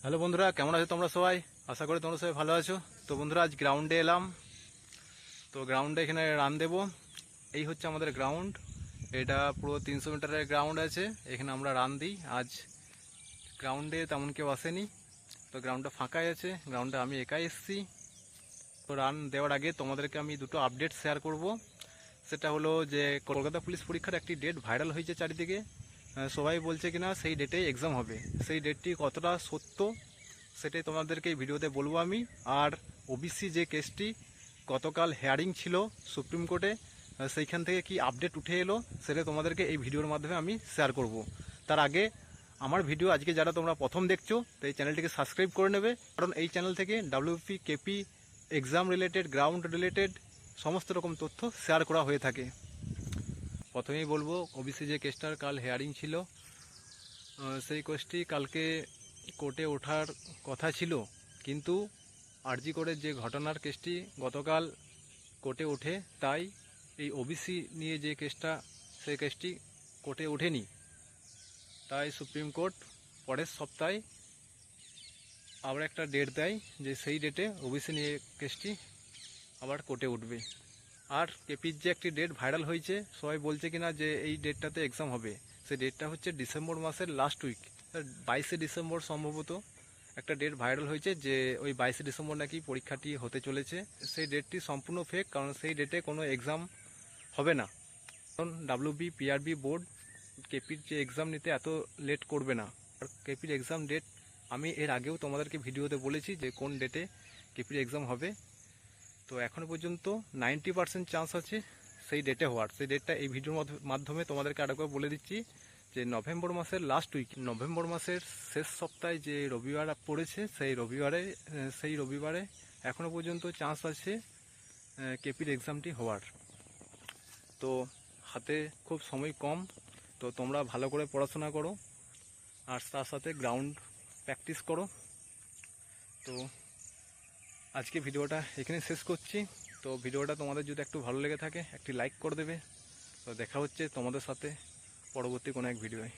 Hello বন্ধুরা, কেমন আছো তোমরা সবাই? আশা করি তোমরা সবাই ভালো আছো। তো বন্ধুরা, আজ গ্রাউন্ডে এলাম। তো গ্রাউন্ডে এখানে রান দেব। এই হচ্ছে আমাদের গ্রাউন্ড। এটা পুরো 300 মিটারের গ্রাউন্ড আছে। এখানে আমরা রান দিই। আজ গ্রাউন্ডে তেমন কেউ আসেনি, তো গ্রাউন্ডটা ফাঁকাই আছে। গ্রাউন্ডে আমি একাই এসেছি। তো রান দেওয়ার আগে তোমাদেরকে আমি দুটো আপডেট শেয়ার করব। সেটা হলো যে কলকাতা পুলিশ পরীক্ষার একটি ডেট ভাইরাল হয়েছে চারিদিকে। সবাই বলছে কিনা সেই ডেটেই এক্সাম হবে। সেই ডেটটি কতটা সত্য সেটাই তোমাদেরকে এই ভিডিওতে বলবো আমি। আর ওবিসি যে কেসটি গতকাল হেয়ারিং ছিল সুপ্রিম কোর্টে, সেইখান থেকে কি আপডেট উঠে এলো সেটা তোমাদেরকে এই ভিডিওর মাধ্যমে আমি শেয়ার করব। তার আগে আমার ভিডিও আজকে যারা তোমরা প্রথম দেখছো, তো এই চ্যানেলটিকে সাবস্ক্রাইব করে নেবে, কারণ এই চ্যানেল থেকে WP KP exam related, ground related সমস্ত রকম তথ্য শেয়ার করা হয়ে থাকে। প্রথমেই বলবো, ওবিসি যে কেসটার কাল হেয়ারিং ছিল, সেই কেসটি কালকে কোর্টে ওঠার কথা ছিল, কিন্তু আরজি করে যে ঘটনার কেসটি গতকাল কোর্টে ওঠে, তাই এই ওবিসি নিয়ে যে কেসটা, সেই কেসটি কোর্টে ওঠেনি। তাই সুপ্রিম কোর্ট পরের সপ্তাহে আবার একটা ডেট দেয়, যে সেই ডেটে ওবিসি নিয়ে কেসটি আবার কোর্টে উঠবে। আর কেপির যে একটি ডেট ভাইরাল হয়েছে, সবাই বলছে কিনা যে এই ডেটটাতে এক্সাম হবে, সেই ডেটটা হচ্ছে ডিসেম্বর মাসের লাস্ট উইক, 22শে ডিসেম্বর সম্ভবত একটা ডেট ভাইরাল হয়েছে, যে ওই 22শে ডিসেম্বর নাকি পরীক্ষাটি হতে চলেছে। সেই ডেটটি সম্পূর্ণ ফেক, কারণ সেই ডেটে কোনো এক্সাম হবে না। কারণ ডাব্লিউবি পিআরবি বোর্ড কেপির যে এক্সাম নিতে এত লেট করবে না। আর কেপির এক্সাম ডেট আমি এর আগেও তোমাদেরকে ভিডিওতে বলেছি যে কোন ডেটে কেপির এক্সাম হবে। তো এখনও পর্যন্ত 90% চান্স আছে সেই ডেটে হওয়ার। সেই ডেটটা এই ভিডিওর মাধ্যমে তোমাদেরকে আরেকবার বলে দিচ্ছি, যে নভেম্বর মাসের লাস্ট উইক, নভেম্বর মাসের শেষ সপ্তাহে যে রবিবার পড়েছে, সেই রবিবারে এখনও পর্যন্ত চান্স আছে কেপির এক্সামটি হওয়ার। তো হাতে খুব সময় কম, তো তোমরা ভালো করে পড়াশোনা করো, আর তার সাথে গ্রাউন্ড প্র্যাকটিস করো। তো আজকে ভিডিওটা এখানে শেষ করছি। তো ভিডিওটা তোমাদের যদি একটু ভালো লেগে থাকে, একটি লাইক করে দেবে। তো দেখা হচ্ছে তোমাদের সাথে পরবর্তী কোনো এক ভিডিওয়।